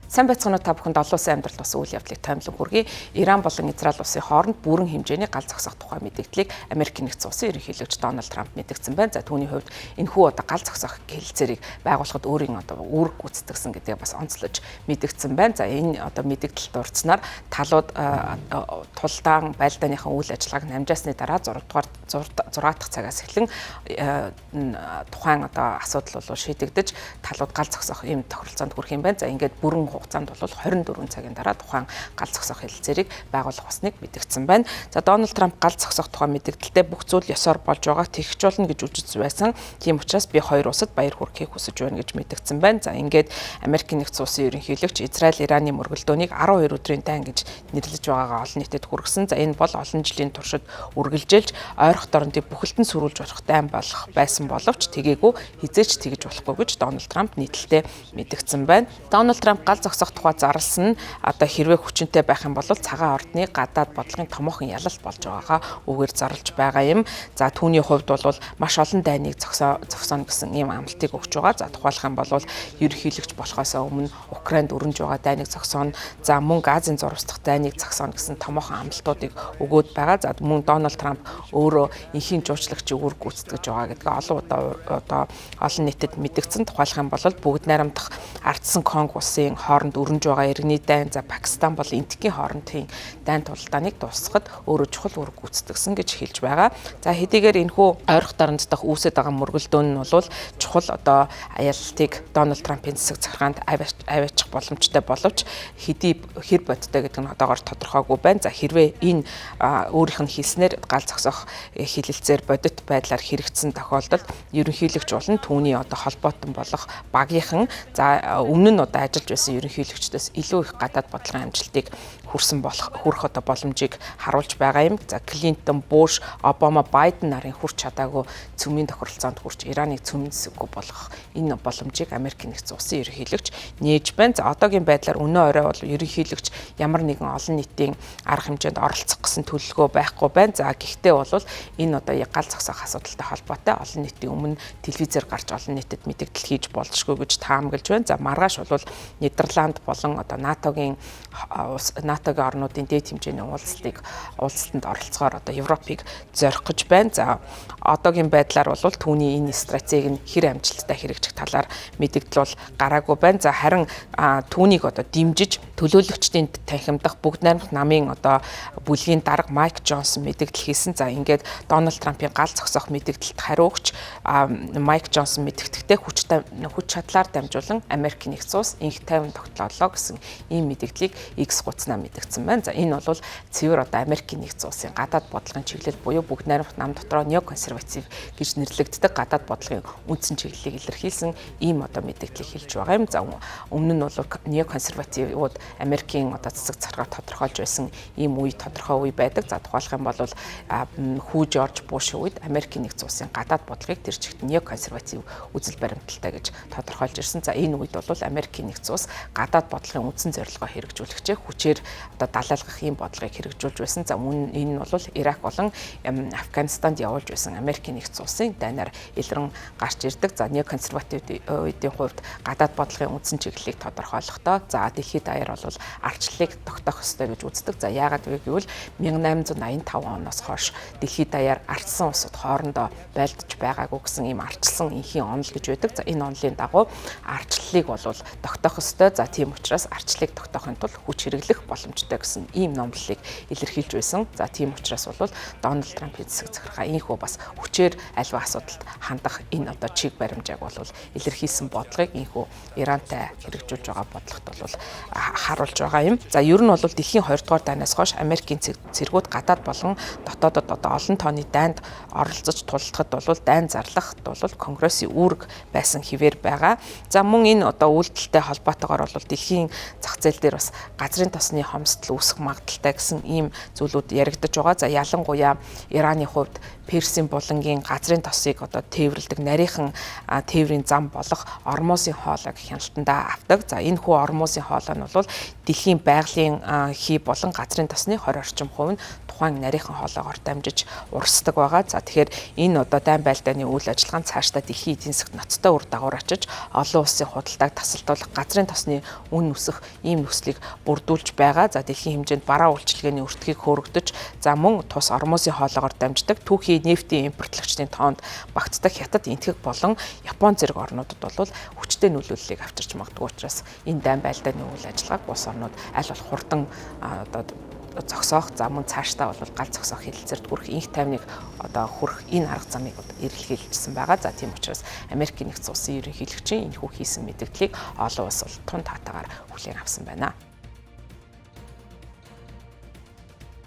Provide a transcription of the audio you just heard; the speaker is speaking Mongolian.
Сайн байцгаана та бүхэнд олон улсын амьдралд бас үйл явдлыг таймлан хүргэе. Иран болон Израиль улсын хооронд бүрэн хэмжээний гал зогсох тухай мэдээллийг Америкийн нэгдсэн улсын ерөнхийлөгч Дональд Трамп мэдгдсэн байна. За түүний хувьд энэхүү гал зогсох хэлэлцээрийг байгуулахад өөрийн үүрэг гүйцэтгэсэн гэдгийг бас онцлож мэдгдсэн байна. За энэ мэдээлэлд дурдсанаар талууд тулдаан байлдааныхаа үйл ажиллагааг намжаасны дараа 6 дахь цагаас эхлэн тухайн асуудал бол шийдэгдэж талууд гал зогсох ийм тохиролцоонд хүрэх юм байна. За ингээд бүрэн хугацаанд бол 24 цагийн дараа тухайн гал зогсох хэлэлцээрийг байгуулах болсныг мэдгдсэн байна. За Дональд Трамп гал зогсох тухай мэдээлэлдээ бүх зүйл ёсоор болж байгааг тэгж болно гэж үжиж байсан. Тийм учраас би хоёр улсад баяр хүргэхийг хүсэж байна гэж мэдгдсэн байна. За ингээд Америкийн нэгдсэн улсын ерөнхийлөгч Израиль Ираны мөргөлдөөнийг 12 өдрийн дан гэж нэрлэж байгаагаа олон нийтэд хүргэсэн. За энэ бол олон жилийн туршид үргэлжилж ойрох дорнодыг бүхэлдэн сүрүүлж болох дайн болох байсан боловч тэгээгүй хизээч тэгж болохгүй гэж Дональд Трамп нийтлэлдээ мэдгдсэн байна. Дональд Трамп гал зогсох тухай зарласан хэрвээ хүчинтэй байх юм бол цагаан ордны гадаад бодлогын томоохон ялалт болж байгаагаа үгээр зарлж байгаа юм. За түүний хувьд бол маш олон дайныг зогсооно гэсэн ийм амлалтыг өгч байгаа. За тухайлах юм бол ерөнхийлөгч болохоос өмнө Украинд өрнөж байгаа дайныг зогсооно. За мөн Газын зурвасдах дайныг зогсооно гэсэн томоохон амлалтуудыг өгөөд байгаа. За мөн Дональд Трамп өөрөө инхийн жуулчлагчийн үүрэг гүйцэтгэж байгаа гэдгээ олон нийтэд мэдгдсэн. Тухайлах юм бол бүгд найрамдах ардсан Конго улсын хооронд өрнөж байгаа иргэний дайн, за Пакистан бол энтхийн хоорондын дайн тулдааныг дуусгахад өөрөө чухал үүрэг гүйцэтгсэн гэж хэлж байгаа. За хэдийгээр энэхүү ойрох дарамт дах үүсэж байгаа мөргөлдөөн нь бол чухал аялалтыг Дональд Трампын засаг захиргаанд аваачих боломжтой боловч хэр бодтой гэдэг нь одоогоор тодорхойгүй байна. За хэрвээ энэ өөрийнх нь хэлснээр гал зогсох хэлэлцээр бодит байдлаар хэрэгжсэн тохиолдолд ерөнхийлөгч болон түүний холбоотон болох багийнхан за өмнө нь ажиллаж байсан ерөнхийлөгчдөөс илүү их гадаад бодлогын амжилтыг хүрэх боломжийг харуулж байгаа юм. За Клинтон, Буш, Обама, Байден нарын хүрч чадаагүй цөмийн тохиролцоонд хүрч Ираныг цөмийн засаггүй болгох энэ боломжийг Америкийн нэгдсэн улсын ерөнхийлөгч нээж байна. За одоогийн байдлаар өнөө орой бол ерөнхийлөгч ямар нэгэн олон нийтийн арга хэмжээнд оролцох гэсэн төлөвлөгөө байхгүй байна. За гэхдээ бол энэ гал зогсох асуудалтай холбоотой олон нийтийн өмнө телевизээр гарч олон нийтэд мэдээлэл хийж болзошгүй гэж таамаглаж байна. За маргааш бол Нидерланд болон НАТОгийн орнуудын дээд хэмжээний уулзалтанд оролцохоор Европыг зорих гэж байна. За одоогийн байдлаар бол түүний энэ стратеги нь хэр амжилттай хэрэгжих талаар мэдээлэл бол гараагүй байна. За харин түүнийг дэмжиж төлөөлөгчдийн танхимдах бүгд найрамдах намын бүлгийн дарга Майк Джонсон мэдээлэл хийсэн. За ингээд Дональд Трампын гал зогсох мэдээлэлд хариу өгч Майк Джонсон мэдгэхдээ хүч чадлаар дамжуулан Америкийн нэгдсэн улс инх тайван тогтоолоо гэсэн ийм мэдээллийг X хуудаснаа мэдгдсэн байна. За энэ бол цэвэр Америкийн нэгдсэн улсын гадаад бодлогын чиглэл буюу бүгд найрамдах нам дотроо неоконсерватив гэж нэрлэгддэг гадаад бодлогын үндсэн чиглэлийг илэрхийлсэн ийм мэдээллийг хэлж байгаа юм. За өмнө нь бол неоконсервативууд Америкийн засаг захиргаар тодорхойлж байсан ийм үе тодорхой үе байдаг. За тухайлах юм бол хүү Жорж Бушийн үед Америкийн нэгдсэн улсын гадаад бодлогыг тэр чигт неоконсерватив үзэл баримталтай гэж тодорхойлж ирсэн. За энэ үед бол Америкийн нэгдсэн улс гадаад бодлогын үндсэн зорилгоо хэрэгжүүлэхчээ хүчээр далайлгах ийм бодлогыг хэрэгжүүлж байсан. За мөн энэ нь бол Ирак болон Афганистанд явуулж байсан Америкийн нэгдсэн улсын дайнаар илрэн гарч ирдэг. За неоконсервативуудын хувьд гадаад бодлогын үндсэн чиглэлийг тодорхойлохдоо за дэлхийд даяар бол ардчлалыг тогтоох ёстой гэж үздэг. За яагаад вэ гэвэл 1885 оноос хойш дэлхийд даяар ардсан улсууд хоорондоо байлдаж байгаагүй гэсэн ийм ардчилсан инхийн онол гэж байдаг. За энэ онолын дагуу ардчлалыг бол тогтоох ёстой. За тийм учраас ардчлалыг тогтоохын тулд хүч хэрэглэх боломжтой гэсэн ийм номлолыг илэрхийлж байсан. За тийм учраас бол Дональд Трампын засаг захиргаа ийхүү бас хүчээр альва асуудалд хандах энэ чиг баримжааг бол илэрхийлсэн бодлогыг ийхүү Ирантай хэрэгжүүлж байгаа бодлогот бол харуулж байгаа юм. За ер нь бол дэлхийн 2 дугаар дайнаас хойш Америкийн цэргүүд гадаад болон дотоодод олон тооны дайнд оролцож тулдахад бол дайн зарлахад бол Конгрессийн үүрэг байсан хэвээр байгаа. За мөн энэ үйлдэлтэй холбоотойгоор бол дэлхийн зах зээл дээр бас газрын тосны хомсдол үүсэх магадaltaй гэсэн ийм зүйлүүд яригдж байгаа. За ялангуяа Ираны хувьд Персийн булангийн газрын тосыг одоо тээвэрлдэг нарийнхан тээврийн зам болох ормоосын хоолойг хяналтандаа авдаг. За энэ хүү ормоосын хоолой нь бол дэлхийн байгалийн хий болон газрын тосны 20 орчим хувь нь тухайн нарийнхан хоолойгоор дамжиж урсдаг байгаа. За тэгэхээр энэ одоо дайн байлдааны үйл ажиллагаа нь цаашдаа дэлхийн эдийн засагт ноцтой үр дагавар очиж олон улсын худалдааг тасалдуулах, газрын тосны үн өсөх ийм нөхцөлийг бүрдүүлж байгаа. За дэлхийн хэмжээнд бараа үйлчилгээний өртгийг хөөрөгдөж, за мөн тус ормоосын хоолойгоор дамждаг түүхий нефтийн импортлогчдын тоонд багтдаг Хятад, Энэтхэг болон Япон зэрэг орнуудад бол хүчтэй нөлөөллийг авчирч магадгүй учраас энэ дайн байлдааны үйл ажиллагааг улс орнууд аль болох хурдан одоо зогсоох, за мөн цаашдаа бол гал зогсоох хэлэлцэрт хүрэх инх тайвныг одоо хүрэх энэ арга замыг эрэлхийлжсэн байгаа. За тийм учраас Америкийн нэгдсэн улсын ерөнхийлөгчийн энэхүү хийсэн мэдээллийг олон улс бол тун таатаагаар хүлээн авсан байна.